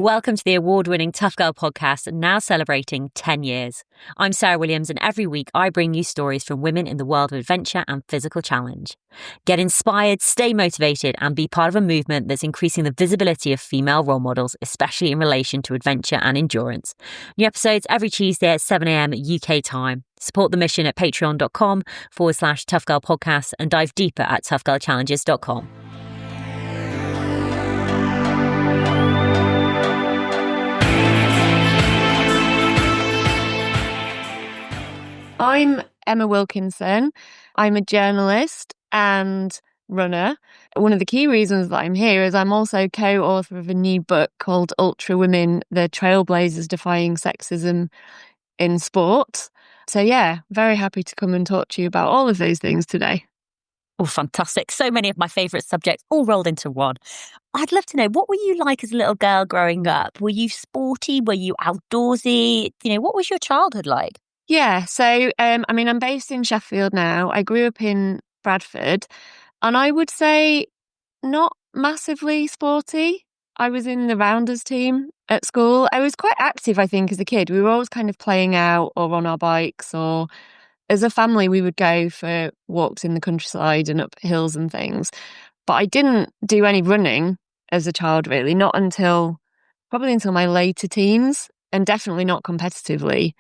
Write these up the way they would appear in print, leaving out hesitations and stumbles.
Welcome to the award-winning Tough Girl podcast, now celebrating 10 years. I'm Sarah Williams, and every week I bring you stories from women in the world of adventure and physical challenge. Get inspired, stay motivated, and be part of a movement that's increasing the visibility of female role models, especially in relation to adventure and endurance. New episodes every Tuesday at 7 a.m. UK time. Support the mission at patreon.com/Tough Girl Podcast and dive deeper at toughgirlchallenges.com. I'm Emma Wilkinson. I'm a journalist and runner. One of the key reasons that I'm here is I'm also co-author of a new book called Ultra Women, the Trailblazers Defying Sexism in Sport. So yeah, very happy to come and talk to you about all of those things today. Oh, fantastic. So many of my favourite subjects all rolled into one. I'd love to know, what were you like as a little girl growing up? Were you sporty? Were you outdoorsy? What was your childhood like? Yeah, so I'm based in Sheffield now. I grew up in Bradford, and I would say not massively sporty. I was in the rounders team at school. I was quite active, I think, as a kid. We were always kind of playing out or on our bikes, or as a family, we would go for walks in the countryside and up hills and things. But I didn't do any running as a child, really, not probably until my later teens, and definitely not competitively.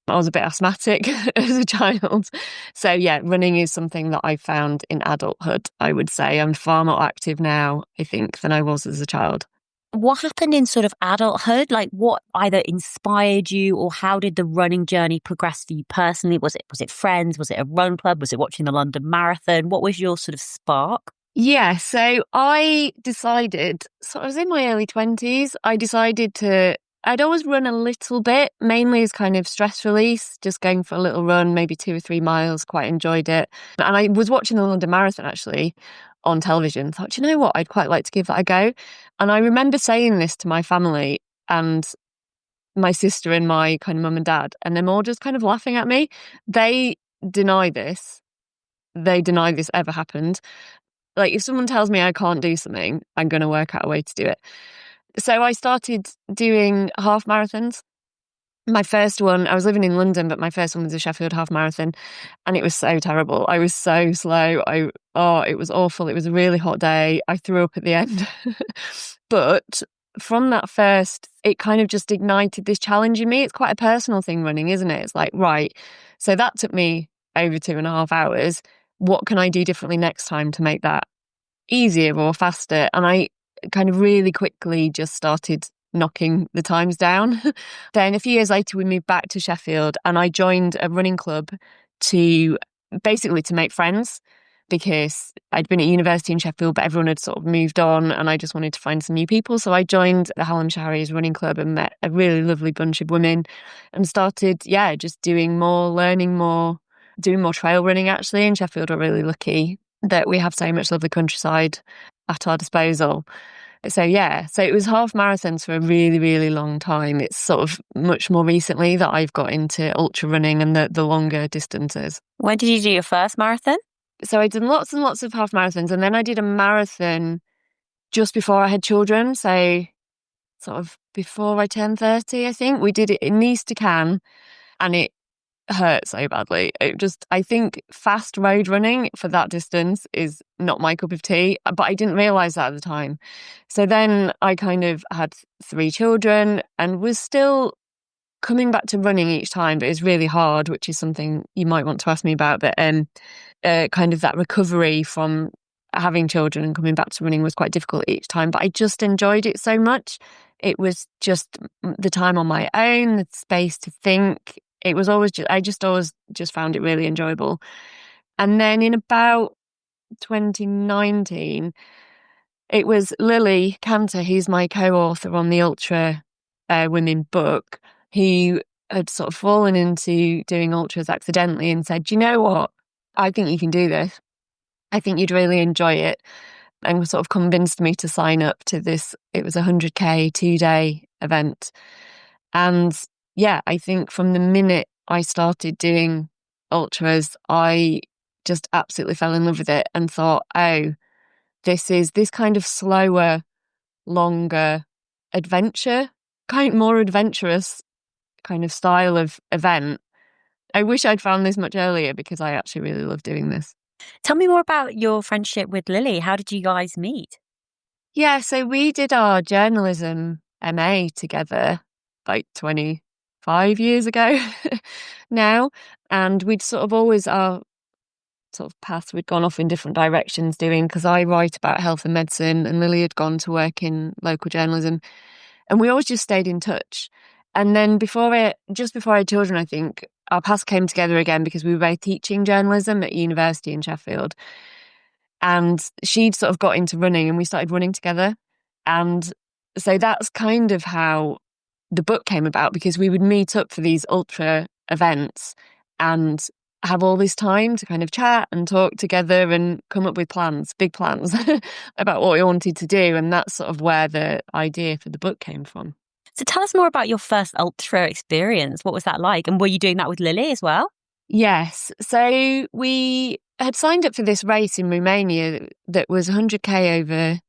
I was a bit asthmatic as a child. So yeah, running is something that I found in adulthood, I would say. I'm far more active now, I think, than I was as a child. What happened in sort of adulthood? Like, what either inspired you, or how did the running journey progress for you personally? Was it friends? Was it a run club? Was it watching the London Marathon? What was your sort of spark? Yeah, so I decided, I was in my early 20s, I'd always run a little bit, mainly as kind of stress release, just going for a little run, maybe 2 or 3 miles, quite enjoyed it. And I was watching the London Marathon actually on television, thought, you know what, I'd quite like to give that a go. And I remember saying this to my family and my sister and my kind of mum and dad, and them all just kind of laughing at me. They deny this. They deny this ever happened. Like, if someone tells me I can't do something, I'm going to work out a way to do it. So I started doing half marathons. My first one, I was living in London, but my first one was a Sheffield half marathon, and it was so terrible. I was so slow. It was awful. It was a really hot day. I threw up at the end. But from that first, it kind of just ignited this challenge in me. It's quite a personal thing, running, isn't it? It's like, right, so that took me over 2.5 hours. What can I do differently next time to make that easier or faster? And I kind of really quickly just started knocking the times down. Then a few years later, we moved back to Sheffield, and I joined a running club to make friends, because I'd been at university in Sheffield, but everyone had sort of moved on, and I just wanted to find some new people. So I joined the Hallamshire Harriers Running Club and met a really lovely bunch of women and started, just doing more, learning more, doing more trail running. Actually, in Sheffield, we're really lucky that we have so much lovely countryside at our disposal. So it was half marathons for a really, really long time. It's sort of much more recently that I've got into ultra running and the longer distances. When did you do your first marathon? So I'd done lots and lots of half marathons, and then I did a marathon just before I had children. So sort of before I turned 30, I think. We did it in Easter Can, and it hurt so badly. I think fast road running for that distance is not my cup of tea, but I didn't realise that at the time. So then I kind of had 3 children and was still coming back to running each time, but it was really hard, which is something you might want to ask me about. But kind of that recovery from having children and coming back to running was quite difficult each time, but I just enjoyed it so much. It was just the time on my own, the space to think. It was always always found it really enjoyable. And then in about 2019, it was Lily Canter, who's my co-author on the Ultra Women book, who had sort of fallen into doing ultras accidentally and said, you know what, I think you can do this. I think you'd really enjoy it. And sort of convinced me to sign up to this. It was a 100k 2-day event. And I think from the minute I started doing ultras, I just absolutely fell in love with it and thought, oh, this kind of slower, longer adventure kind of more adventurous kind of style of event. I wish I'd found this much earlier because I actually really love doing this. Tell me more about your friendship with Lily. How did you guys meet? Yeah, so we did our journalism MA together like 25 years ago now. And we'd sort of always, our sort of paths we'd gone off in different directions doing, because I write about health and medicine and Lily had gone to work in local journalism. And we always just stayed in touch. And then just before I had children, I think our paths came together again because we were both teaching journalism at university in Sheffield. And she'd sort of got into running and we started running together. And so that's kind of how the book came about, because we would meet up for these ultra events and have all this time to kind of chat and talk together and come up with plans, big plans about what we wanted to do. And that's sort of where the idea for the book came from. So tell us more about your first ultra experience. What was that like? And were you doing that with Lily as well? Yes. So we had signed up for this race in Romania that was 100k over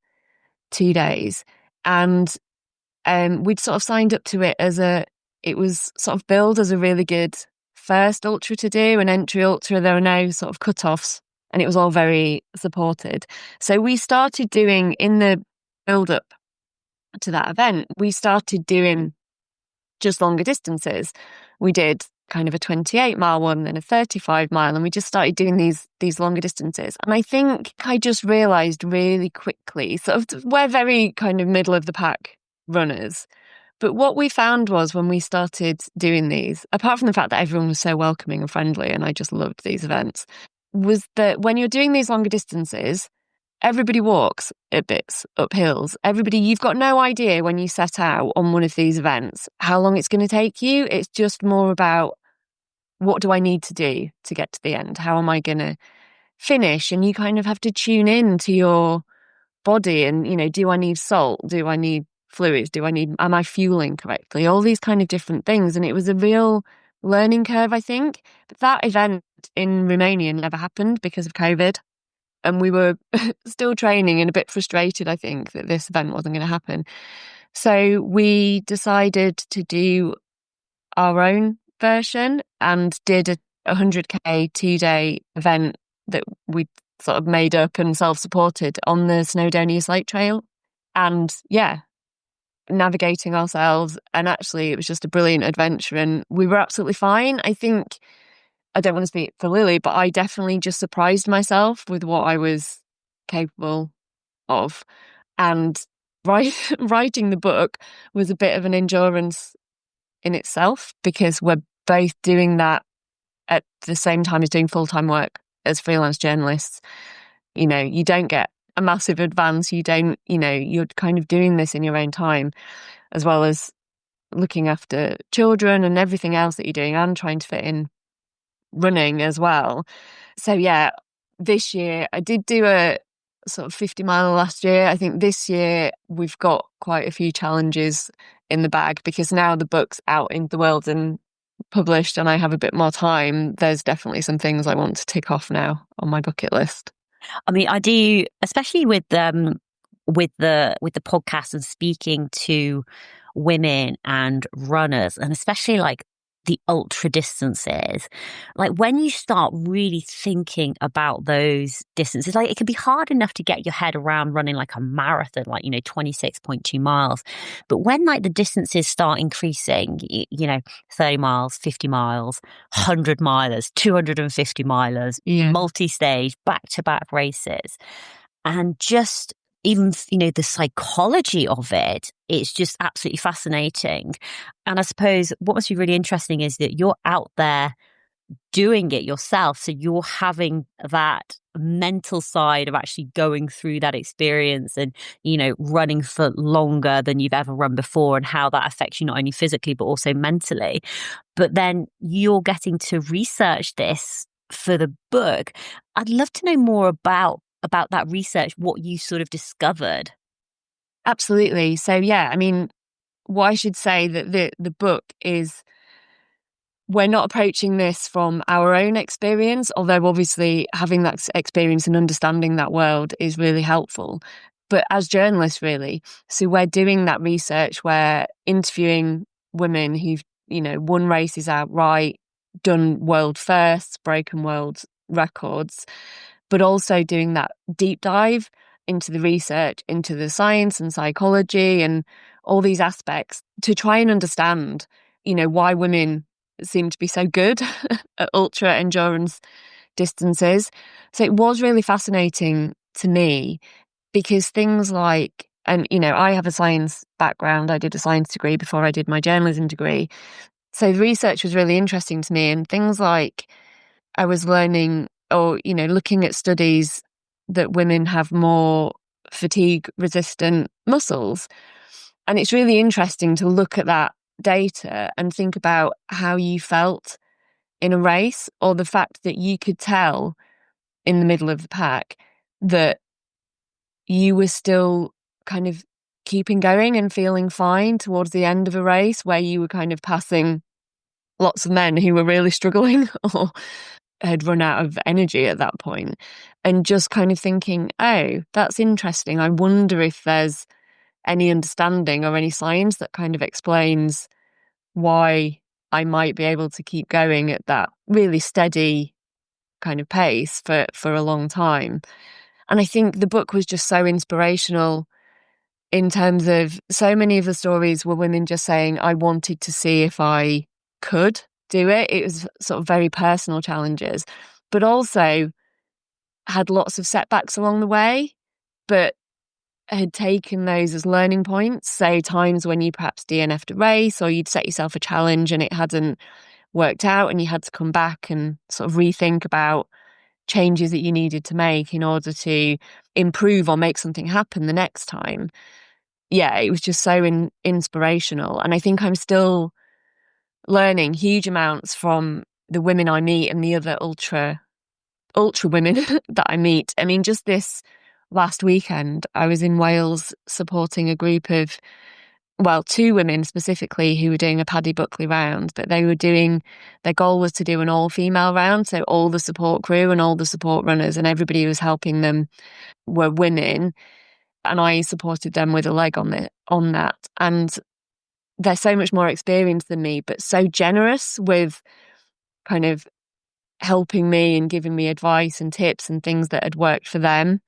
2 days. And we'd sort of signed up to it it was sort of billed as a really good first ultra to do, an entry ultra. There were no sort of cut-offs and it was all very supported. So we started doing, in the build-up to that event, we started doing just longer distances. We did kind of a 28-mile one, then a 35-mile, and we just started doing these longer distances. And I think I just realised really quickly, sort of, we're very kind of middle of the pack runners. But what we found was, when we started doing these, apart from the fact that everyone was so welcoming and friendly, and I just loved these events, was that when you're doing these longer distances, everybody walks a bit up hills. You've got no idea when you set out on one of these events how long it's going to take you. It's just more about, what do I need to do to get to the end? How am I going to finish? And you kind of have to tune in to your body and, do I need salt? Do I need fluids? Am I fueling correctly? All these kind of different things. And it was a real learning curve, I think. But that event in Romania never happened because of COVID. And we were still training and a bit frustrated, I think, that this event wasn't going to happen. So we decided to do our own version and did a 100k 2-day event that we sort of made up and self-supported on the Snowdonia Slate Trail. And yeah, navigating ourselves. And actually, it was just a brilliant adventure and we were absolutely fine. I think, I don't want to speak for Lily, but I definitely just surprised myself with what I was capable of. And writing the book was a bit of an endurance in itself, because we're both doing that at the same time as doing full-time work as freelance journalists. You don't get a massive advance. You're kind of doing this in your own time, as well as looking after children and everything else that you're doing, and trying to fit in running as well. So yeah, this year I did do a sort of 50-mile last year. I think this year we've got quite a few challenges in the bag, because now the book's out in the world and published and I have a bit more time. There's definitely some things I want to tick off now on my bucket list. I mean, I do, especially with the podcast and speaking to women and runners, and especially like the ultra distances, like when you start really thinking about those distances, like it can be hard enough to get your head around running like a marathon, like 26.2 miles, but when like the distances start increasing, 30 miles, 50 miles, 100 milers, 250 milers, multi-stage, back-to-back races, and just even, the psychology of it's just absolutely fascinating. And I suppose what must be really interesting is that you're out there doing it yourself. So you're having that mental side of actually going through that experience and, running for longer than you've ever run before, and how that affects you not only physically, but also mentally. But then you're getting to research this for the book. I'd love to know more about that research, what you sort of discovered. Absolutely. So yeah, I mean, what I should say that the book is, we're not approaching this from our own experience, although obviously having that experience and understanding that world is really helpful. but as journalists, really. So we're doing that research, we're interviewing women who've, won races outright, done world firsts, broken world records, but also doing that deep dive into the research, into the science and psychology and all these aspects to try and understand, why women seem to be so good at ultra endurance distances. So it was really fascinating to me because things like, and I have a science background. I did a science degree before I did my journalism degree. So the research was really interesting to me, and things like I was learning or, looking at studies that women have more fatigue resistant muscles. And it's really interesting to look at that data and think about how you felt in a race, or the fact that you could tell in the middle of the pack that you were still kind of keeping going and feeling fine towards the end of a race, where you were kind of passing lots of men who were really struggling or had run out of energy at that point, and just kind of thinking, oh, that's interesting. I wonder if there's any understanding or any science that kind of explains why I might be able to keep going at that really steady kind of pace for a long time. And I think the book was just so inspirational in terms of so many of the stories were women just saying, I wanted to see if I could do it. It was sort of very personal challenges, but also had lots of setbacks along the way, but had taken those as learning points. So times when you perhaps DNF'd a race, or you'd set yourself a challenge and it hadn't worked out and you had to come back and sort of rethink about changes that you needed to make in order to improve or make something happen the next time. Yeah, it was just so inspirational. And I think I'm still learning huge amounts from the women I meet and the other ultra women that I meet. I mean, just this last weekend, I was in Wales supporting a group of, two women specifically who were doing a Paddy Buckley round, but their goal was to do an all-female round. So all the support crew and all the support runners and everybody who was helping them were women. And I supported them with a leg on that. And they're so much more experienced than me, but so generous with kind of helping me and giving me advice and tips and things that had worked for them.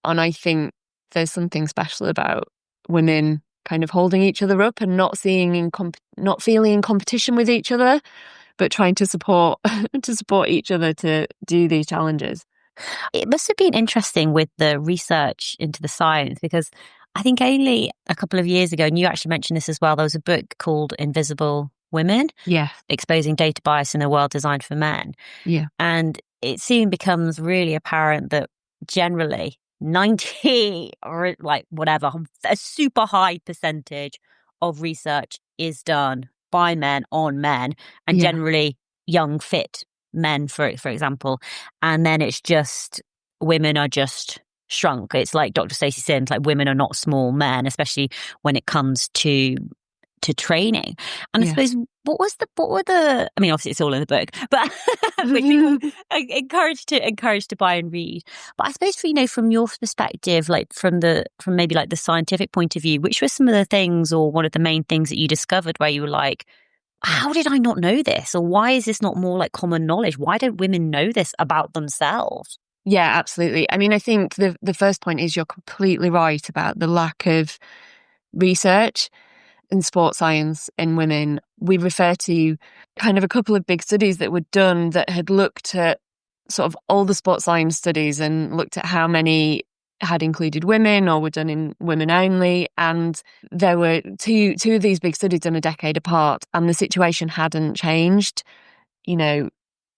And I think there's something special about women kind of holding each other up and not feeling in competition with each other, but trying to support each other to do these challenges. It must have been interesting with the research into the science, because I think only a couple of years ago, and you actually mentioned this as well, there was a book called Invisible Women, exposing data bias in a world designed for men. Yeah. And it soon becomes really apparent that generally 90 or like whatever, a super high percentage of research is done by men on men, and generally young, fit men, for example. And then it's just women are just shrunk. It's like Dr. Stacey Sims, like women are not small men, especially when it comes to training. And I suppose what were the I mean, obviously it's all in the book, but which people encouraged to buy and read. But I suppose from your perspective, like from maybe like the scientific point of view, which were some of the things or one of the main things that you discovered where you were like, how did I not know this? Or why is this not more like common knowledge? Why don't women know this about themselves? Yeah, absolutely. I mean, I think the first point is you're completely right about the lack of research in sports science in women. We refer to kind of a couple of big studies that were done that had looked at sort of all the sports science studies and looked at how many had included women or were done in women only. And there were two of these big studies done a decade apart, and the situation hadn't changed.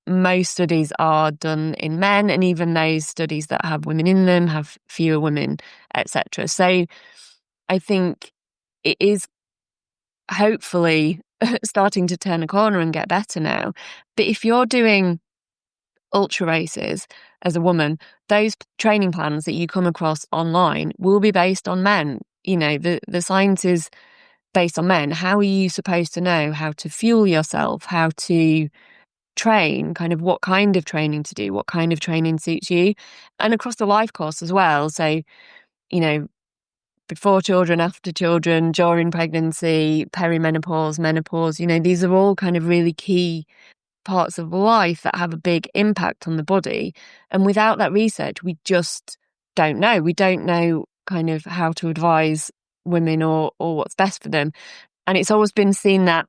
Most studies are done in men, and even those studies that have women in them have fewer women, etc. So I think it is hopefully starting to turn a corner and get better now. But if you're doing ultra races as a woman, those training plans that you come across online will be based on men. The science is based on men. How are you supposed to know how to fuel yourself, how to train, kind of what kind of training to do, what kind of training suits you, and across the life course as well. So, before children, after children, during pregnancy, perimenopause, menopause. These are all kind of really key parts of life that have a big impact on the body. And without that research, we just don't know. We don't know kind of how to advise women or what's best for them. And it's always been seen that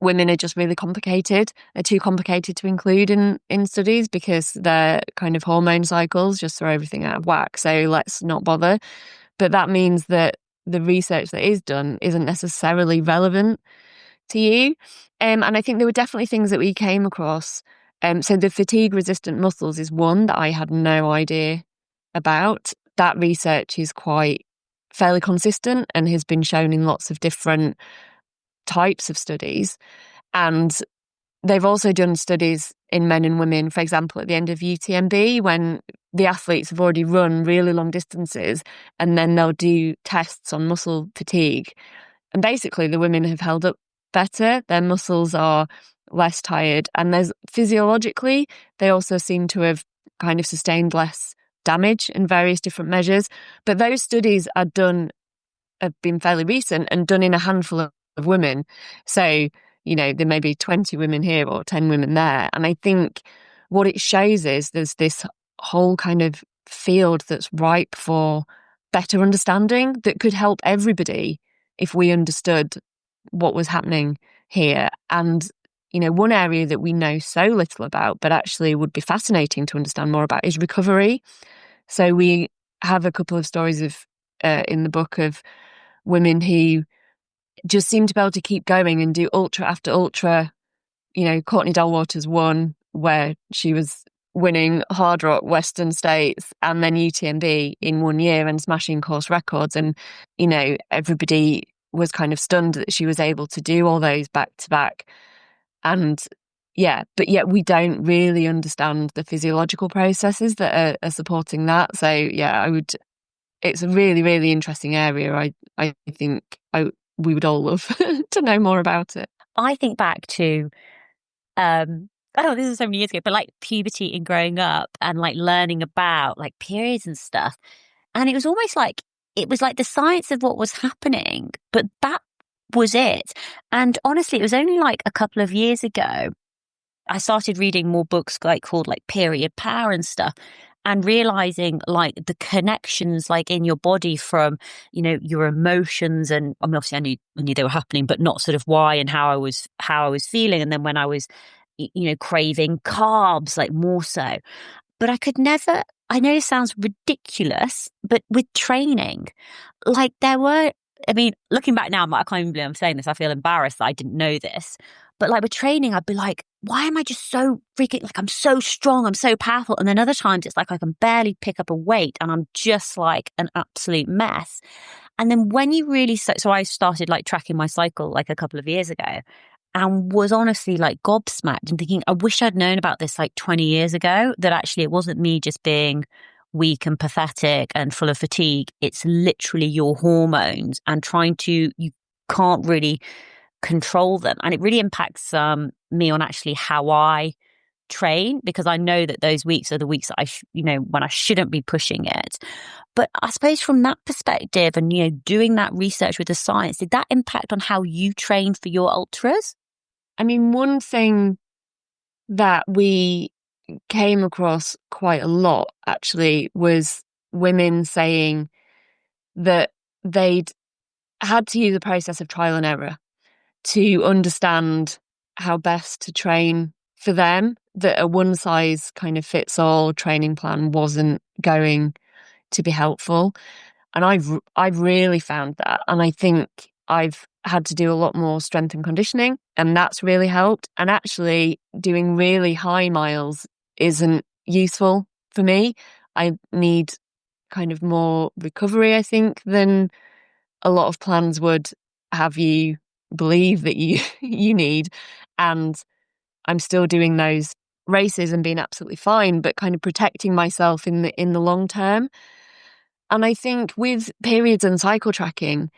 women are just really complicated. They're too complicated to include in studies because their kind of hormone cycles just throw everything out of whack. So let's not bother. But that means that the research that is done isn't necessarily relevant to you. And I think there were definitely things that we came across. So the fatigue resistant muscles is one that I had no idea about. That research is quite fairly consistent and has been shown in lots of different types of studies. And they've also done studies in men and women, for example, at the end of UTMB, when the athletes have already run really long distances, and then they'll do tests on muscle fatigue. And basically the women have held up better, their muscles are less tired, and there's physiologically they also seem to have kind of sustained less damage in various different measures. But those studies have been fairly recent and done in a handful of women. So there may be 20 women here or 10 women there. And I think what it shows is there's this whole kind of field that's ripe for better understanding that could help everybody if we understood what was happening here. And, one area that we know so little about, but actually would be fascinating to understand more about, is recovery. So we have a couple of stories in the book of women who just seem to be able to keep going and do ultra after ultra. Courtney Dalwater's won, where she was winning hard rock Western States and then UTMB in 1 year and smashing course records. And, everybody was kind of stunned that she was able to do all those back to back. And but yet we don't really understand the physiological processes that are supporting that. So it's a really, really interesting area. I think we would all love to know more about it. I think back to, I don't know, this is so many years ago, but like puberty and growing up and like learning about like periods and stuff. And it was almost like, it was like the science of what was happening, but that was it. And honestly, it was only like a couple of years ago, I started reading more books called like Period Power and stuff, and realizing like the connections like in your body from, your emotions. And I mean, obviously I knew they were happening, but not sort of why and how I was feeling. And then when I was, craving carbs, like more so. But I know it sounds ridiculous, but with training, like looking back now, I can't even believe I'm saying this. I feel embarrassed that I didn't know this. But like with training, I'd be like, why am I just so freaking, like I'm so strong, I'm so powerful. And then other times it's like I can barely pick up a weight and I'm just like an absolute mess. And then when you really, so I started like tracking my cycle like a couple of years ago and was honestly like gobsmacked and thinking, I wish I'd known about this like 20 years ago, that actually it wasn't me just being weak and pathetic and full of fatigue. It's literally your hormones and you can't really control them. And it really impacts me on actually how I train, because I know that those weeks are the weeks that when I shouldn't be pushing it. But I suppose from that perspective and, doing that research with the science, did that impact on how you train for your ultras? I mean, one thing that we came across quite a lot actually was women saying that they'd had to use a process of trial and error to understand how best to train for them, that a one size kind of fits all training plan wasn't going to be helpful. And I've really found that. And I think I've had to do a lot more strength and conditioning, and that's really helped. And actually doing really high miles isn't useful for me. I need kind of more recovery, I think, than a lot of plans would have you believe that you need. And I'm still doing those races and being absolutely fine, but kind of protecting myself in the long term. And I think with periods and cycle tracking,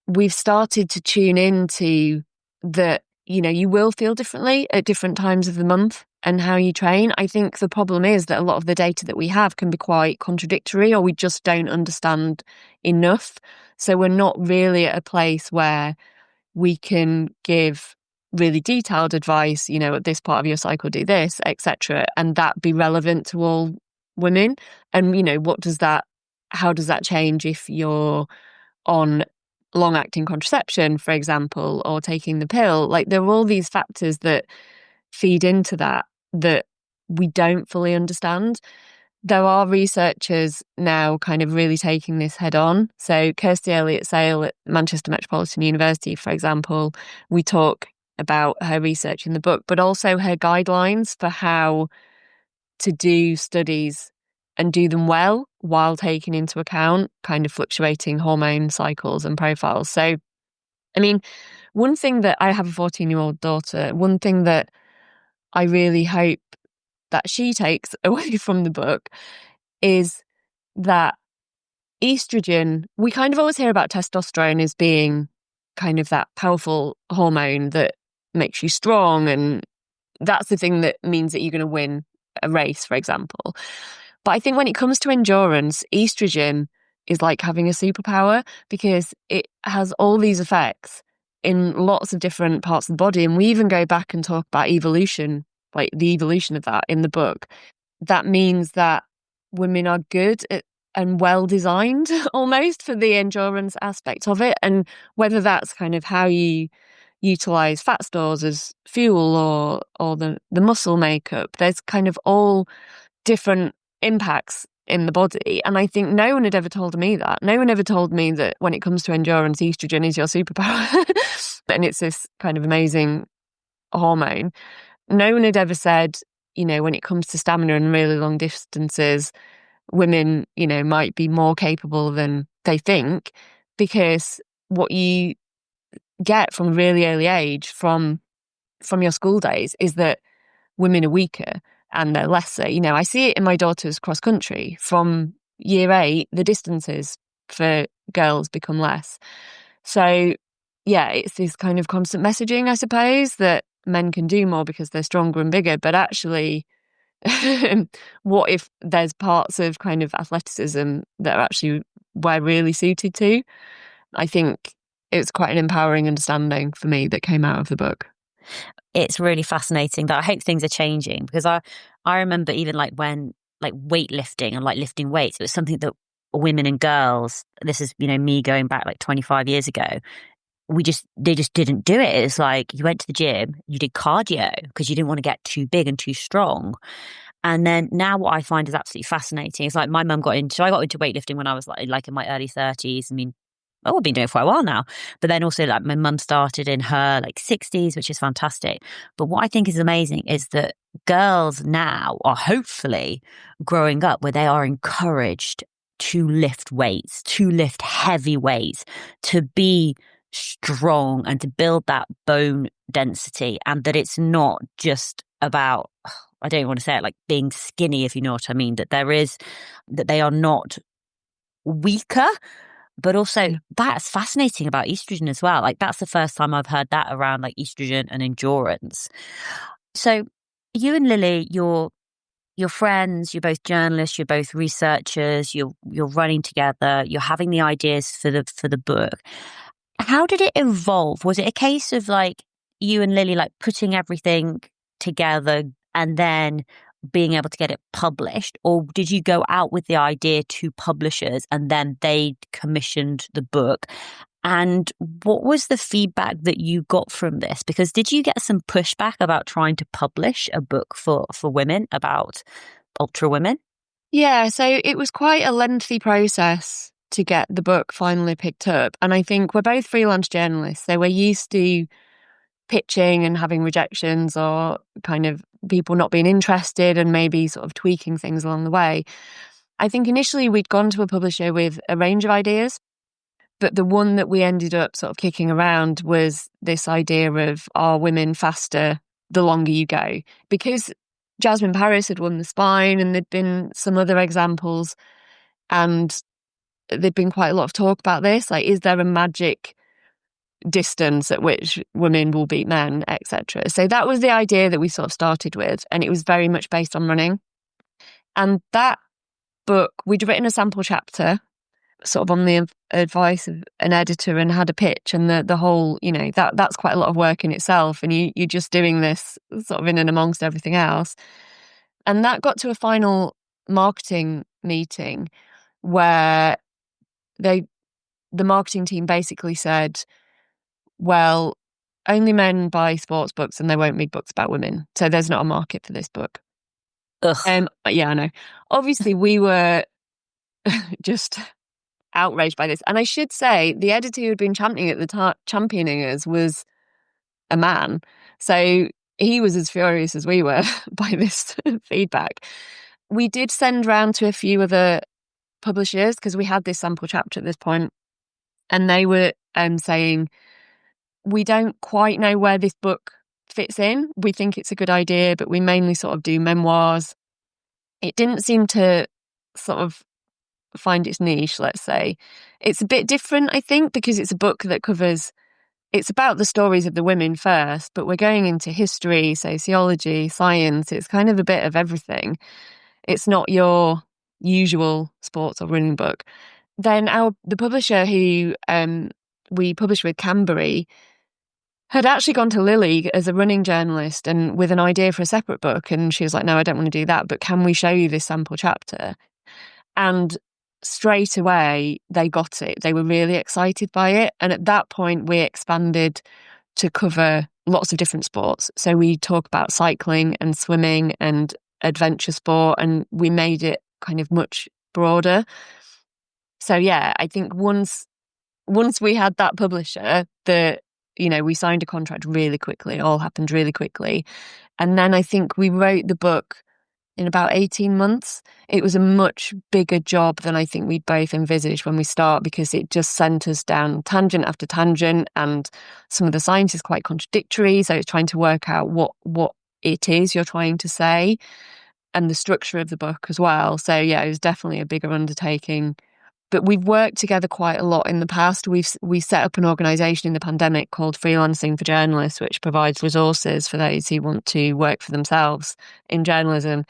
we've started to tune into that, you will feel differently at different times of the month. and how you train. I think the problem is that a lot of the data that we have can be quite contradictory, or we just don't understand enough. So we're not really at a place where we can give really detailed advice, at this part of your cycle, do this, etc., and that be relevant to all women. And, how does that change if you're on long-acting contraception, for example, or taking the pill? Like, there are all these factors that feed into that we don't fully understand. There are researchers now kind of really taking this head on. So Kirsty Elliott-Sale at Manchester Metropolitan University, for example, we talk about her research in the book, but also her guidelines for how to do studies and do them well while taking into account kind of fluctuating hormone cycles and profiles. So, I mean, one thing that I have a 14-year-old daughter, one thing that I really hope that she takes away from the book is that estrogen, we kind of always hear about testosterone as being kind of that powerful hormone that makes you strong, and that's the thing that means that you're going to win a race, for example. But I think when it comes to endurance, estrogen is like having a superpower, because it has all these effects in lots of different parts of the body. And we even go back and talk about evolution, like the evolution of that in the book. That means that women are good at, and well designed almost for the endurance aspect of it. And whether that's kind of how you utilize fat stores as fuel or the muscle makeup, there's kind of all different impacts in the body. And I think no one had ever told me that. No one ever told me that when it comes to endurance, estrogen is your superpower. And it's this kind of amazing hormone. No one had ever said, when it comes to stamina and really long distances, women, might be more capable than they think, because what you get from a really early age from your school days is that women are weaker and they're lesser. I see it in my daughter's cross country. From year 8, the distances for girls become less. So yeah, it's this kind of constant messaging, I suppose, that men can do more because they're stronger and bigger. But actually, what if there's parts of kind of athleticism that are actually we're really suited to? I think it's quite an empowering understanding for me that came out of the book. It's really fascinating that I hope things are changing, because I remember even like when like weightlifting and like lifting weights, it was something that women and girls, this is, me going back like 25 years ago, they just didn't do it. It's like you went to the gym, you did cardio because you didn't want to get too big and too strong. And then now what I find is absolutely fascinating. It's like my mum I got into weightlifting when I was like in my early 30s. I mean, I've been doing it for a while now. But then also like my mum started in her like 60s, which is fantastic. But what I think is amazing is that girls now are hopefully growing up where they are encouraged to lift weights, to lift heavy weights, to be strong and to build that bone density, and that it's not just about, I don't want to say it, like being skinny, if you know what I mean, that they are not weaker. But also that's fascinating about estrogen as well. Like that's the first time I've heard that around like estrogen and endurance. So you and Lily, you're friends, you're both journalists, you're both researchers, you're running together, you're having the ideas for the book. How did it evolve? Was it a case of like you and Lily like putting everything together and then being able to get it published, or did you go out with the idea to publishers and then they commissioned the book? And what was the feedback that you got from this? Because did you get some pushback about trying to publish a book for women about ultra women? Yeah, so it was quite a lengthy process to get the book finally picked up. And I think we're both freelance journalists, so we're used to pitching and having rejections or kind of people not being interested and maybe sort of tweaking things along the way. I think initially we'd gone to a publisher with a range of ideas, but the one that we ended up sort of kicking around was this idea of, are women faster the longer you go? Because Jasmine Paris had won the Spine and there'd been some other examples, and there'd been quite a lot of talk about this. Like, is there a magic distance at which women will beat men, etc. So that was the idea that we sort of started with, and it was very much based on running. And that book, we'd written a sample chapter sort of on the advice of an editor and had a pitch, and the whole, that's quite a lot of work in itself, and you're just doing this sort of in and amongst everything else. And that got to a final marketing meeting where the marketing team basically said, well, only men buy sports books and they won't read books about women, so there's not a market for this book. Ugh. Yeah, I know. Obviously, we were just outraged by this. And I should say, the editor who had been championing us was a man. So he was as furious as we were by this feedback. We did send round to a few other publishers because we had this sample chapter at this point, and they were saying, we don't quite know where this book fits in. We think it's a good idea, but we mainly sort of do memoirs. It didn't seem to sort of find its niche, let's say. It's a bit different, I think, because it's a book that it's about the stories of the women first, but we're going into history, sociology, science. It's kind of a bit of everything. It's not your usual sports or running book. Then the publisher who we published with, Canberry, had actually gone to Lily as a running journalist and with an idea for a separate book. And she was like, no, I don't want to do that, but can we show you this sample chapter? And straight away, they got it. They were really excited by it. And at that point, we expanded to cover lots of different sports. So we talk about cycling and swimming and adventure sport, and we made it kind of much broader. So yeah, I think once we had that publisher, we signed a contract really quickly. It all happened really quickly. And then I think we wrote the book in about 18 months. It was a much bigger job than I think we'd both envisaged when we start, because it just sent us down tangent after tangent, and some of the science is quite contradictory. So it's trying to work out what it is you're trying to say, and the structure of the book as well. So yeah, it was definitely a bigger undertaking. But we've worked together quite a lot in the past. We set up an organisation in the pandemic called Freelancing for Journalists, which provides resources for those who want to work for themselves in journalism.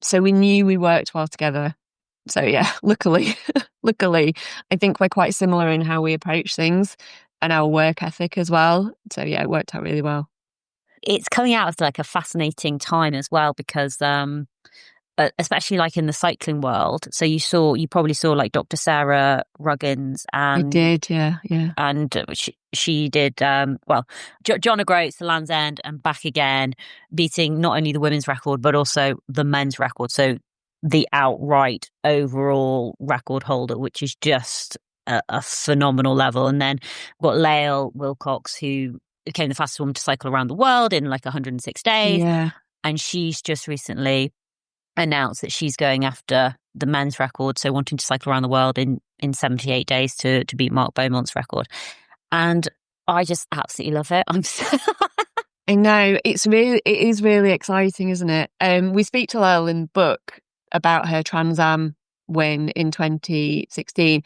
So we knew we worked well together. So yeah, luckily, I think we're quite similar in how we approach things and our work ethic as well. So yeah, it worked out really well. It's coming out of like a fascinating time as well, because especially like in the cycling world. So you probably saw like Dr. Sarah Ruggins, and I did, yeah. And she did John O'Groats, the Land's End and back again, beating not only the women's record but also the men's record. So the outright overall record holder, which is just a phenomenal level. And then we've got Lael Wilcox, who became the fastest woman to cycle around the world in like 106 days. Yeah. And she's just recently announced that she's going after the men's record, so wanting to cycle around the world in 78 days to beat Mark Beaumont's record. And I just absolutely love it. I know, it is really exciting, isn't it? We speak to Lael in the book about her Trans Am win in 2016.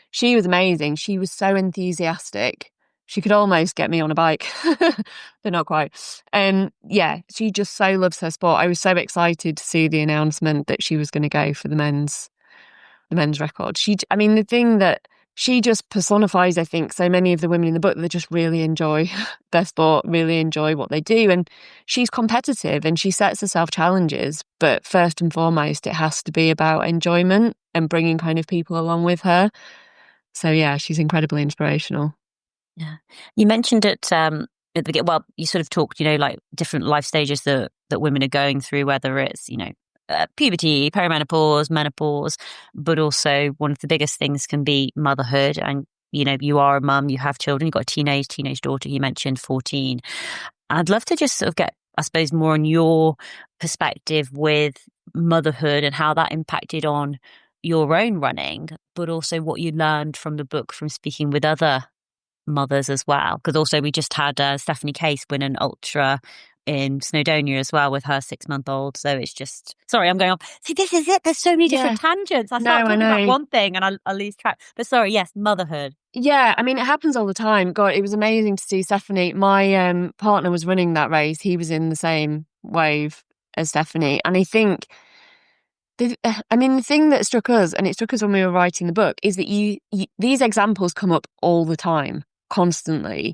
She was amazing. She was so enthusiastic. She could almost get me on a bike, but not quite. Yeah, she just so loves her sport. I was so excited to see the announcement that she was going to go for the men's record. The thing that she just personifies, I think, so many of the women in the book that just really enjoy their sport, really enjoy what they do. And she's competitive and she sets herself challenges. But first and foremost, it has to be about enjoyment and bringing kind of people along with her. So yeah, she's incredibly inspirational. Yeah. You mentioned it at the beginning. Well, you sort of talked, like different life stages that women are going through, whether it's, puberty, perimenopause, menopause, but also one of the biggest things can be motherhood. And, you are a mum, you have children, you've got a teenage daughter, you mentioned 14. I'd love to just sort of get, I suppose, more on your perspective with motherhood and how that impacted on your own running, but also what you learned from the book from speaking with other mothers as well. Because also we just had Stephanie Case win an ultra in Snowdonia as well with her 6-month-old. So it's just, sorry, I'm going off. See, this is it. There's so many different tangents. I start talking about one thing and I lose track. But sorry, yes, motherhood. Yeah, I mean, it happens all the time. God, it was amazing to see Stephanie. My partner was running that race. He was in the same wave as Stephanie. And I think, the thing that struck us, and it struck us when we were writing the book, is that these examples come up all the time, constantly.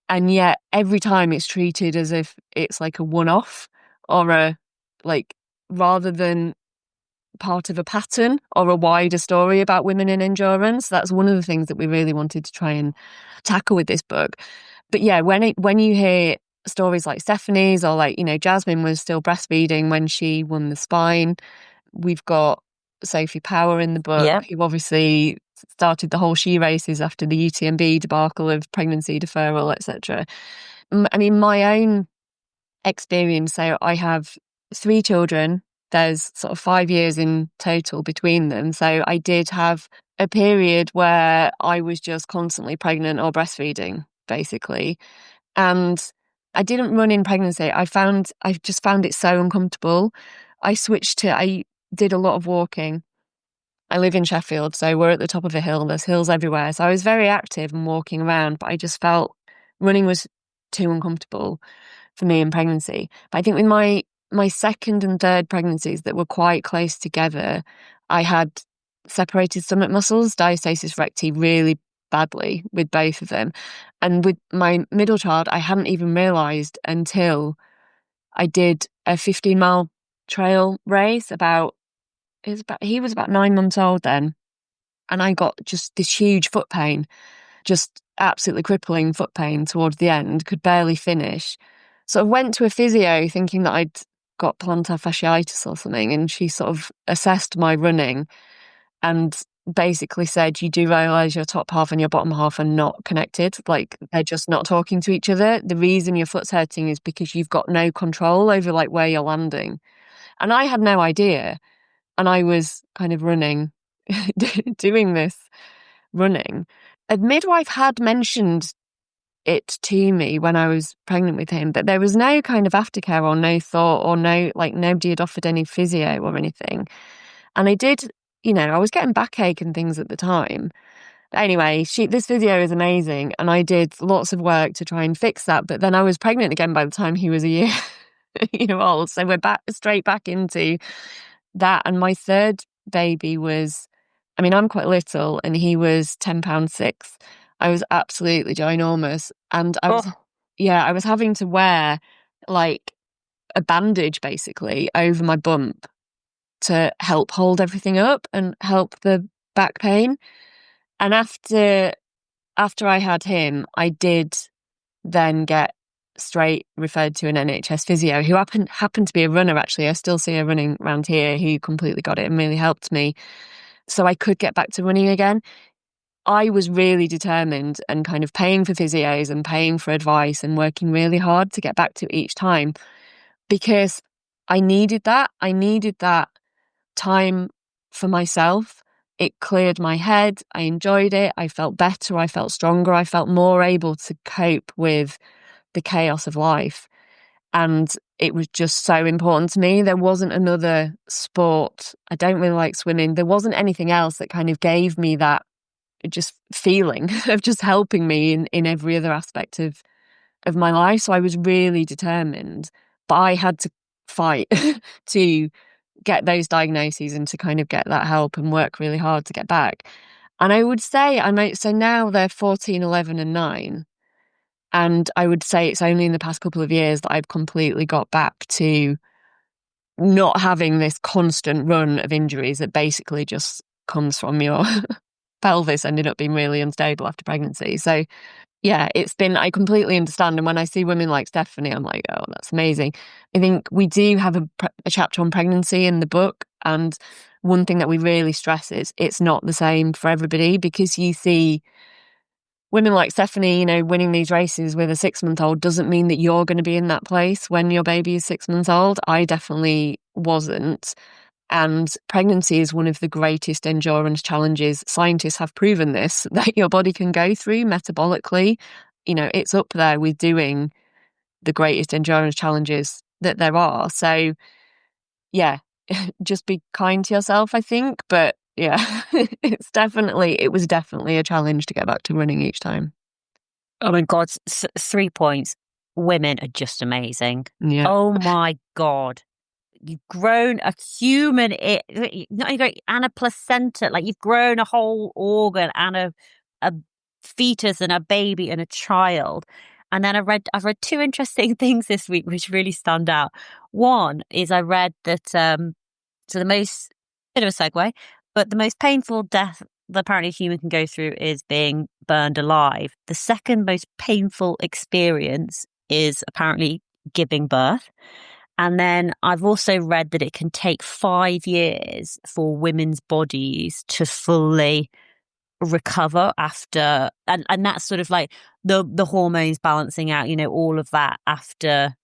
And yet every time it's treated as if it's like a one-off or rather than part of a pattern or a wider story about women in endurance. That's one of the things that we really wanted to try and tackle with this book. But yeah, when you hear stories like Stephanie's, or Jasmine was still breastfeeding when she won the spine. We've got Sophie Power in the book, who obviously started the whole she races after the UTMB debacle of pregnancy deferral, etc. I mean, my own experience, so I have 3 children. There's sort of 5 years in total between them. So I did have a period where I was just constantly pregnant or breastfeeding, basically. And I didn't run in pregnancy. I just found it so uncomfortable. I did a lot of walking. I live in Sheffield, so we're at the top of a hill. There's hills everywhere. So I was very active and walking around, but I just felt running was too uncomfortable for me in pregnancy. But I think with my second and third pregnancies that were quite close together, I had separated stomach muscles, diastasis recti, really badly with both of them. And with my middle child, I hadn't even realised until I did a 15-mile trail race. He was about 9 months old then. And I got just this huge foot pain, just absolutely crippling foot pain towards the end, could barely finish. So I went to a physio thinking that I'd got plantar fasciitis or something, and she sort of assessed my running and basically said, you do realise your top half and your bottom half are not connected, like they're just not talking to each other. The reason your foot's hurting is because you've got no control over where you're landing. And I had no idea, and I was kind of running doing this running. A midwife had mentioned it to me when I was pregnant with him, but there was no kind of aftercare or no thought or nobody had offered any physio or anything. And I did, I was getting backache and things at the time. Anyway, this physio is amazing, and I did lots of work to try and fix that. But then I was pregnant again by the time he was a year old, so we're straight back into that. And my third baby was, I'm quite little, and he was 10 pounds 6. I was absolutely ginormous, and I was having to wear a bandage basically over my bump to help hold everything up and help the back pain. And after I had him, I did then get straight referred to an NHS physio who happened to be a runner. Actually, I still see her running around here, who completely got it and really helped me, so I could get back to running again. I was really determined and kind of paying for physios and paying for advice and working really hard to get back to it each time, because I needed that. I needed that time for myself. It cleared my head. I enjoyed it. I felt better. I felt stronger. I felt more able to cope with the chaos of life. And it was just so important to me. There wasn't another sport. I don't really like swimming. There wasn't anything else that kind of gave me that just feeling of just helping me in every other aspect of my life. So I was really determined, but I had to fight to get those diagnoses and to kind of get that help and work really hard to get back. And I would say so now they're 14, 11 and 9. And I would say it's only in the past couple of years that I've completely got back to not having this constant run of injuries that basically just comes from your pelvis ended up being really unstable after pregnancy. So yeah, I completely understand. And when I see women like Stephanie, I'm like, oh, that's amazing. I think we do have a chapter on pregnancy in the book. And one thing that we really stress is it's not the same for everybody, because you see women like Stephanie, winning these races with a 6-month-old doesn't mean that you're going to be in that place when your baby is 6 months old. I definitely wasn't. And pregnancy is one of the greatest endurance challenges. Scientists have proven this, that your body can go through metabolically. It's up there with doing the greatest endurance challenges that there are. So yeah, just be kind to yourself, I think. But yeah, it was definitely a challenge to get back to running each time. Oh my God, 3 points. Women are just amazing. Yeah. Oh my God. You've grown a human, not even, and a placenta. Like you've grown a whole organ and a fetus and a baby and a child. And then I've read two interesting things this week which really stand out. One is I read that so the most, bit of a segue, but the most painful death that apparently a human can go through is being burned alive. The second most painful experience is apparently giving birth. And then I've also read that it can take 5 years for women's bodies to fully recover after, and that's sort of like the hormones balancing out, you know, all of that after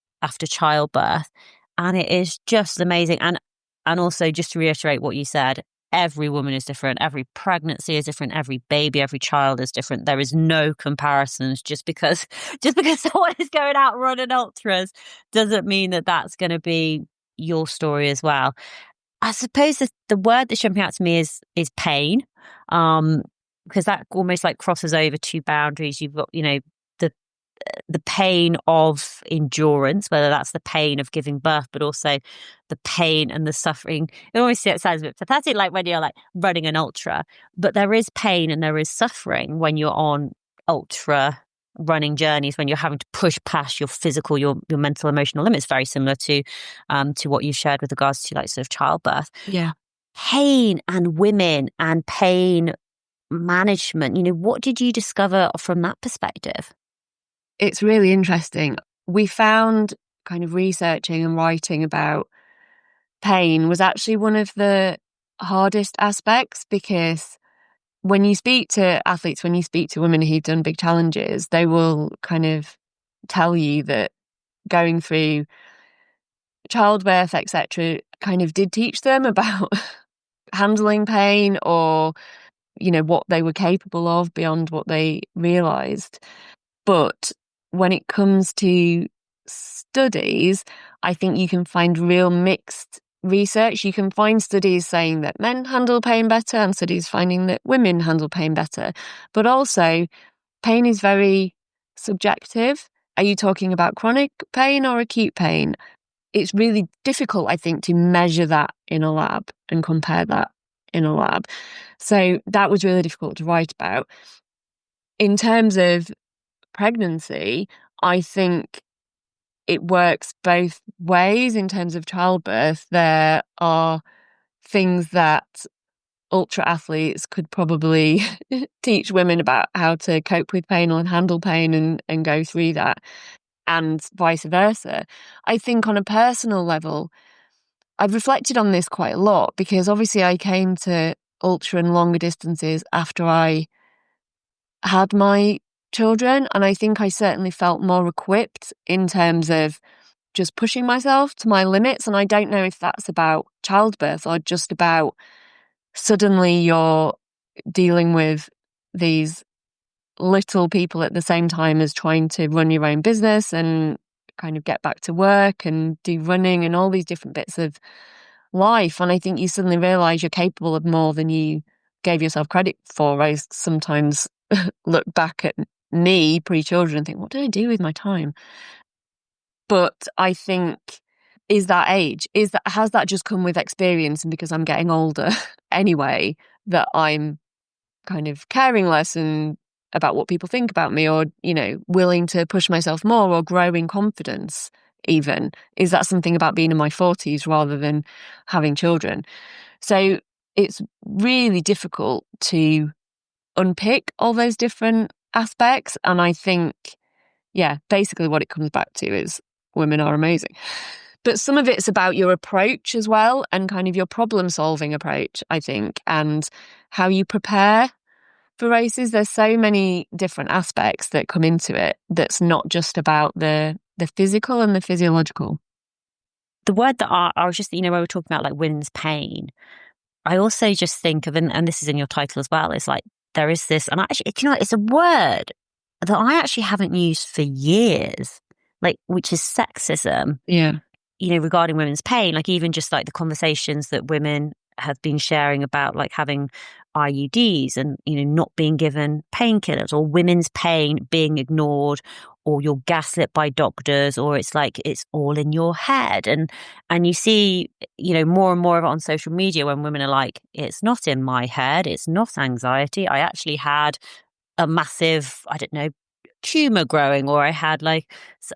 childbirth. And it is just amazing. And also, just to reiterate what you said, every woman is different, every pregnancy is different, every baby, every child is different. There is no comparisons. Just because someone is going out running ultras doesn't mean that that's going to be your story as well. I suppose the word that's jumping out to me is pain, because that almost like crosses over two boundaries. You've got, you know, the pain of endurance, whether that's the pain of giving birth, but also the pain and the suffering. It always sounds a bit pathetic, like when you're like running an ultra, but there is pain and there is suffering when you're on ultra running journeys, when you're having to push past your physical, your mental, emotional limits. Very similar to what you shared with regards to like sort of childbirth. Yeah. Pain and women and pain management. You know, what did you discover from that perspective? It's really interesting. We found, kind of researching and writing about pain was actually one of the hardest aspects, because when you speak to athletes, when you speak to women who've done big challenges, they will kind of tell you that going through childbirth, etc., kind of did teach them about handling pain, or, you know, what they were capable of beyond what they realized. But when it comes to studies, I think you can find real mixed research. You can find studies saying that men handle pain better and studies finding that women handle pain better. But also, pain is very subjective. Are you talking about chronic pain or acute pain? It's really difficult, I think, to measure that in a lab and compare that in a lab. So that was really difficult to write about. In terms of pregnancy, I think it works both ways. In terms of childbirth, there are things that ultra athletes could probably teach women about how to cope with pain and handle pain and go through that, and vice versa. I think on a personal level, I've reflected on this quite a lot, because obviously I came to ultra and longer distances after I had my children, and I think I certainly felt more equipped in terms of just pushing myself to my limits. And I don't know if that's about childbirth or just about suddenly you're dealing with these little people at the same time as trying to run your own business and kind of get back to work and do running and all these different bits of life. And I think you suddenly realize you're capable of more than you gave yourself credit for. I sometimes look back at me pre-children and think, what did I do with my time? But I think, is that age? Has that just come with experience, and because I'm getting older anyway, that I'm kind of caring less and about what people think about me, or, you know, willing to push myself more or grow in confidence even? Is that something about being in my 40s rather than having children? So it's really difficult to unpick all those different aspects. And I think, yeah, basically what it comes back to is women are amazing. But some of it's about your approach as well, and kind of your problem-solving approach, I think, and how you prepare for races. There's so many different aspects that come into it that's not just about the physical and the physiological. The word that I was just, you know, when we were talking about like women's pain, I also just think of, and this is in your title as well, it's like there is this, and actually, you know, it's a word that I actually haven't used for years, like, which is sexism, Yeah. regarding women's pain, like even just like the conversations that women have been sharing about like having IUDs and, not being given painkillers, or women's pain being ignored, or you're gaslit by doctors, or it's like it's all in your head. And you see, more and more of it on social media when women are like, it's not in my head, it's not anxiety. I actually had a massive, I don't know, tumor growing, or I had like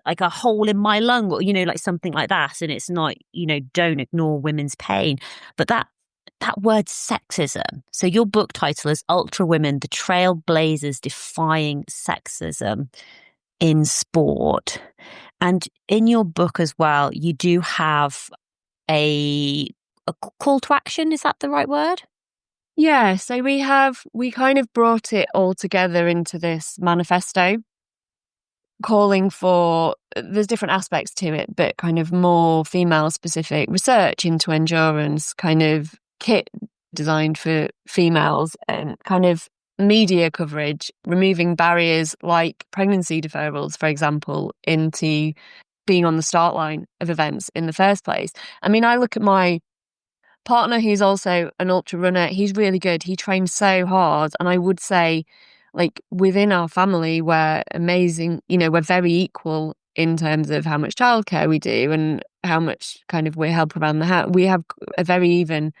a hole in my lung, or like something like that. And it's not, don't ignore women's pain. But that word sexism. So your book title is Ultra Women: The Trailblazers Defying Sexism in Sport. And in your book as well, you do have a call to action. Is that the right word? Yeah, so we kind of brought it all together into this manifesto, calling for, there's different aspects to it, but kind of more female specific research into endurance, kind of kit designed for females, and kind of media coverage, removing barriers like pregnancy deferrals, for example, into being on the start line of events in the first place. I mean, I look at my partner, who's also an ultra runner. He's really good. He trains so hard. And I would say, like, within our family, we're amazing. We're very equal in terms of how much childcare we do and how much kind of we help around the house. We have a very even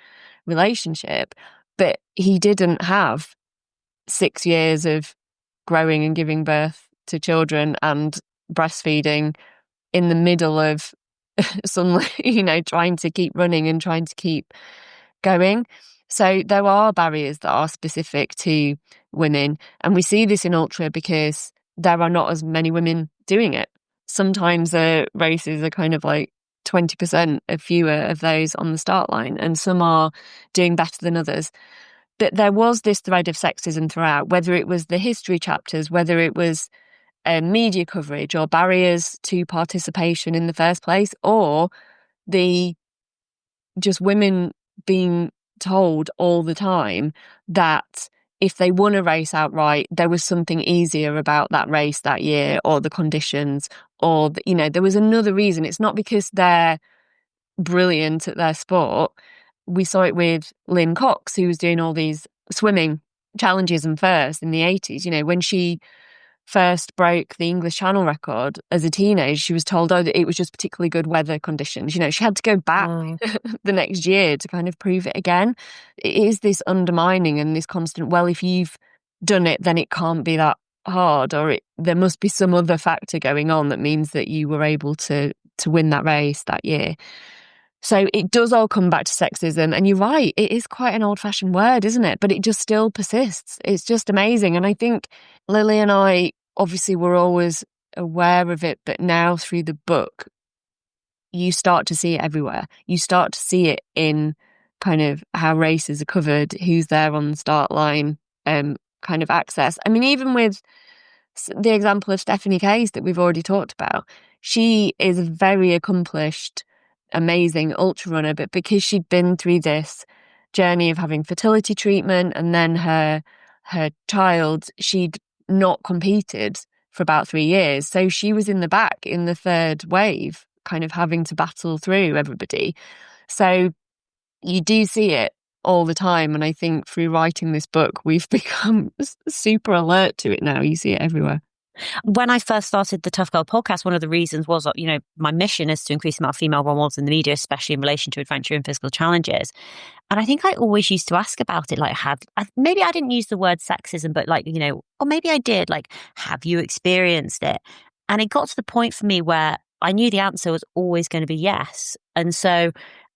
relationship. But he didn't have 6 years of growing and giving birth to children and breastfeeding in the middle of suddenly, trying to keep running and trying to keep going. So there are barriers that are specific to women. And we see this in ultra because there are not as many women doing it. Sometimes the races are kind of like 20% of fewer of those on the start line, and some are doing better than others. But there was this thread of sexism throughout, whether it was the history chapters, whether it was media coverage or barriers to participation in the first place, or the just women being told all the time that if they won a race outright, there was something easier about that race that year, or the conditions, or there was another reason. It's not because they're brilliant at their sport. We saw it with Lynn Cox, who was doing all these swimming challenges and first in the 80s. When she first broke the English Channel record as a teenager, she was told, that it was just particularly good weather conditions. She had to go back the next year to kind of prove it again. It is this undermining and this constant, well, if you've done it, then it can't be that hard, or there must be some other factor going on that means that you were able to win that race that year. So it does all come back to sexism. And you're right, it is quite an old-fashioned word, isn't it? But it just still persists. It's just amazing. And I think Lily and I obviously were always aware of it, but now through the book, you start to see it everywhere. You start to see it in kind of how races are covered, who's there on the start line, kind of access. I mean, even with the example of Stephanie Case that we've already talked about, she is a very accomplished, amazing ultra runner, but because she'd been through this journey of having fertility treatment and then her child, she'd not competed for about 3 years. So she was in the back in the third wave, kind of having to battle through everybody. So you do see it all the time. And I think through writing this book, we've become super alert to it now. You see it everywhere. When I first started the Tough Girl podcast, one of the reasons was, my mission is to increase the amount of female role models in the media, especially in relation to adventure and physical challenges. And I think I always used to ask about it, like, maybe I didn't use the word sexism, but like, or maybe I did, like, have you experienced it? And it got to the point for me where I knew the answer was always going to be yes. And so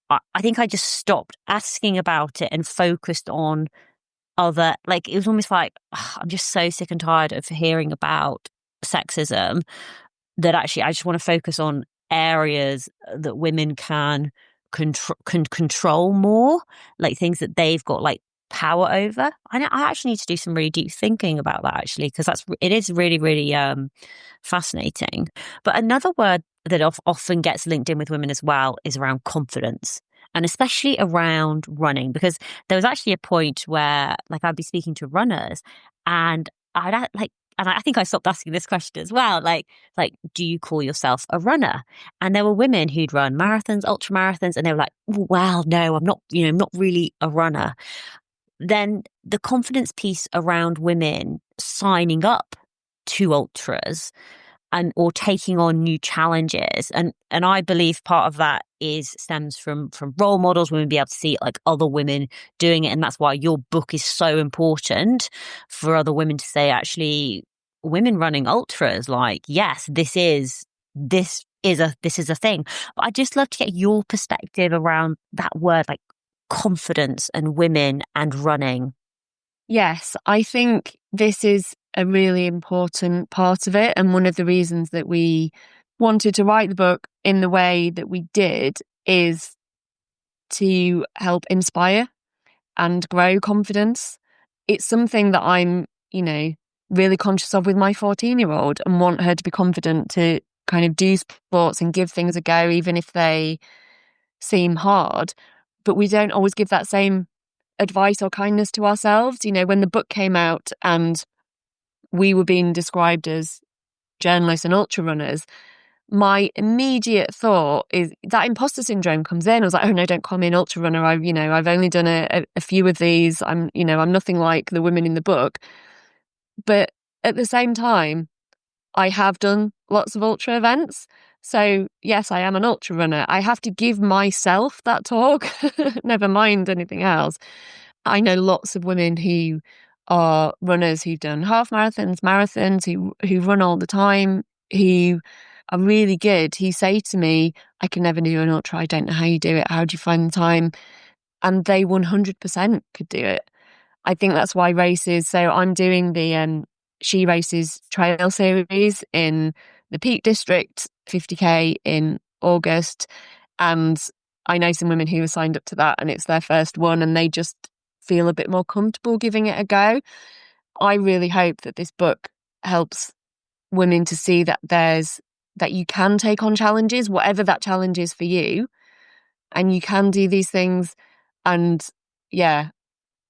I think I just stopped asking about it and focused on other, like, it was almost like, I'm just so sick and tired of hearing about sexism that actually I just want to focus on areas that women can control more, like things that they've got like power over. I actually need to do some really deep thinking about that, actually, because it is really, really fascinating. But another word that often gets linked in with women as well is around confidence. And especially around running, because there was actually a point where, like, I'd be speaking to runners and and I think I stopped asking this question as well, like, do you call yourself a runner? And there were women who'd run marathons, ultra marathons, and they were like, well, no, I'm not, I'm not really a runner. Then the confidence piece around women signing up to ultras and or taking on new challenges. And I believe part of that stems from role models, women be able to see like other women doing it. And that's why your book is so important for other women to say, actually, women running ultras, like, yes, this is a thing. But I'd just love to get your perspective around that word, like confidence and women and running. Yes, I think this is a really important part of it. And one of the reasons that we wanted to write the book in the way that we did is to help inspire and grow confidence. It's something that I'm, really conscious of with my 14-year-old and want her to be confident to kind of do sports and give things a go, even if they seem hard. But we don't always give that same advice or kindness to ourselves. When the book came out and we were being described as journalists and ultra runners, my immediate thought is that imposter syndrome comes in. I was like, oh no, don't call me an ultra runner. I've only done a few of these. I'm nothing like the women in the book. But at the same time, I have done lots of ultra events. So yes, I am an ultra runner. I have to give myself that talk, never mind anything else. I know lots of women who are runners who've done half marathons, marathons, who run all the time, who are really good, who say to me, I can never do an ultra. I don't know how you do it. How do you find the time? And they 100% could do it. I think that's why races. So I'm doing the She Races Trail series in the Peak District, 50k in August. And I know some women who have signed up to that and it's their first one and they just feel a bit more comfortable giving it a go. I really hope that this book helps women to see that that you can take on challenges, whatever that challenge is for you, and you can do these things. And yeah,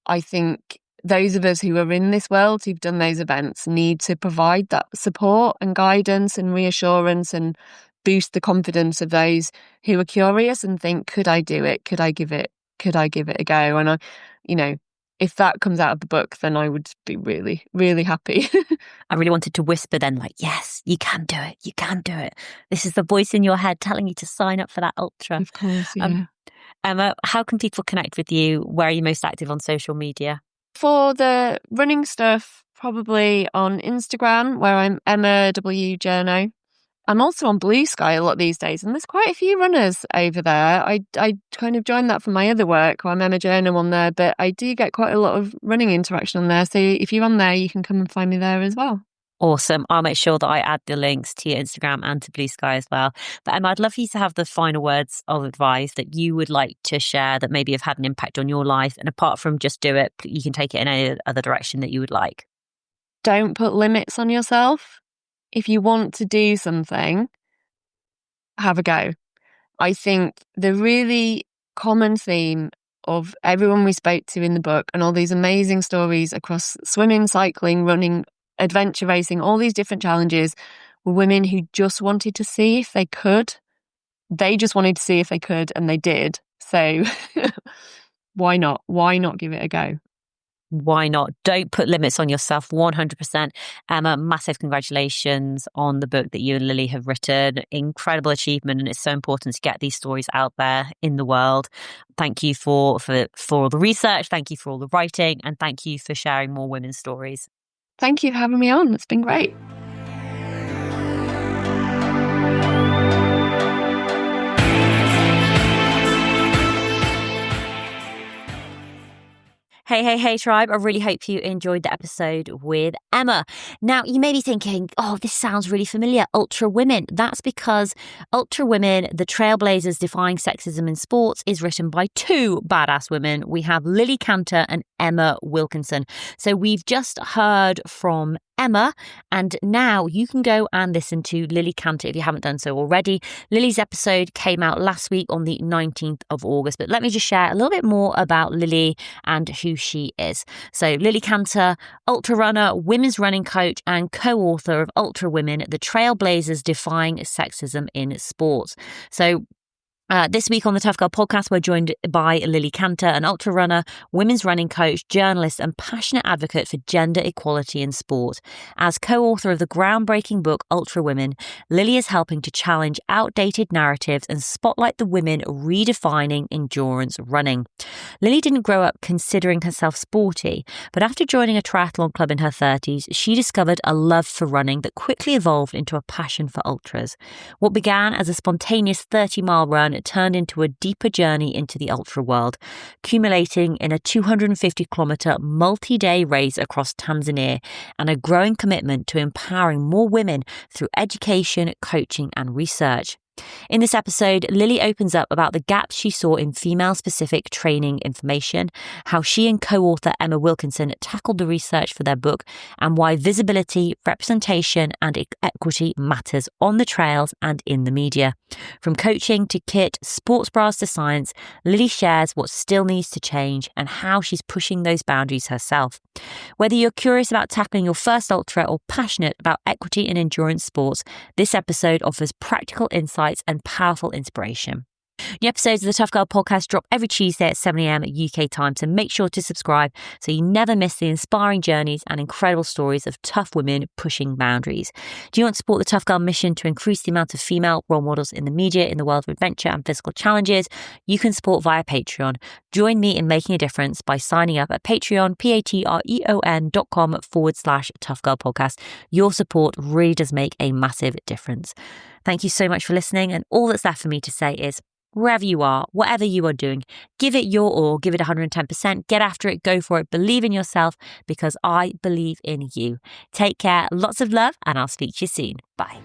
I think those of us who are in this world, who've done those events, need to provide that support and guidance and reassurance and boost the confidence of those who are curious and think, could I do it? Could I give it a go? And if that comes out of the book, then I would be really, really happy. I really wanted to whisper then, like, yes, you can do it. You can do it. This is the voice in your head telling you to sign up for that ultra. Of course, yeah. Emma, how can people connect with you? Where are you most active on social media? For the running stuff, probably on Instagram, where I'm Emma W Journo. I'm also on Blue Sky a lot these days, and there's quite a few runners over there. I kind of joined that from my other work, where I'm Emma Journo on there, but I do get quite a lot of running interaction on there. So if you're on there, you can come and find me there as well. Awesome. I'll make sure that I add the links to your Instagram and to Blue Sky as well. But Emma, I'd love for you to have the final words of advice that you would like to share that maybe have had an impact on your life. And apart from just do it, you can take it in any other direction that you would like. Don't put limits on yourself. If you want to do something, have a go. I think the really common theme of everyone we spoke to in the book and all these amazing stories across swimming, cycling, running, adventure racing, all these different challenges, were women who just wanted to see if they could. They just wanted to see if they could, and they did. So why not? Why not give it a go? Why not? Don't put limits on yourself. 100%. Emma, massive congratulations on the book that you and Lily have written. Incredible achievement, and it's so important to get these stories out there in the world. Thank you for all the research. Thank you for all the writing, and thank you for sharing more women's stories. Thank you for having me on. It's been great. Hey, Tribe. I really hope you enjoyed the episode with Emma. Now, you may be thinking, oh, this sounds really familiar. Ultra Women. That's because Ultra Women, the Trailblazers Defying Sexism in Sports, is written by two badass women. We have Lily Canter and Emma Wilkinson. So we've just heard from Emma. And now you can go and listen to Lily Canter if you haven't done so already. Lily's episode came out last week on the 19th of August. But let me just share a little bit more about Lily and who she is. So Lily Canter, ultra runner, women's running coach, and co-author of Ultra Women, the Trailblazers Defying Sexism in Sports. So this week on the Tough Girl podcast, we're joined by Lily Canter, an ultra runner, women's running coach, journalist, and passionate advocate for gender equality in sport. As co-author of the groundbreaking book Ultra Women, Lily is helping to challenge outdated narratives and spotlight the women redefining endurance running. Lily didn't grow up considering herself sporty, but after joining a triathlon club in her 30s, she discovered a love for running that quickly evolved into a passion for ultras. What began as a spontaneous 30-mile run turned into a deeper journey into the ultra world, culminating in a 250-kilometre multi-day race across Tanzania and a growing commitment to empowering more women through education, coaching and research. In this episode, Lily opens up about the gaps she saw in female-specific training information, how she and co-author Emma Wilkinson tackled the research for their book, and why visibility, representation, and equity matters on the trails and in the media. From coaching to kit, sports bras to science, Lily shares what still needs to change and how she's pushing those boundaries herself. Whether you're curious about tackling your first ultra or passionate about equity in endurance sports, this episode offers practical insights and powerful inspiration. New episodes of the Tough Girl podcast drop every Tuesday at 7 a.m. UK time, so make sure to subscribe so you never miss the inspiring journeys and incredible stories of tough women pushing boundaries. Do you want to support the Tough Girl mission to increase the amount of female role models in the media in the world of adventure and physical challenges? You can support via Patreon. Join me in making a difference by signing up at Patreon, patreon.com/Tough Girl podcast. Your support really does make a massive difference. Thank you so much for listening, and all that's left for me to say is, wherever you are, whatever you are doing, give it your all, give it 110%, get after it, go for it, believe in yourself, because I believe in you. Take care, lots of love, and I'll speak to you soon. Bye.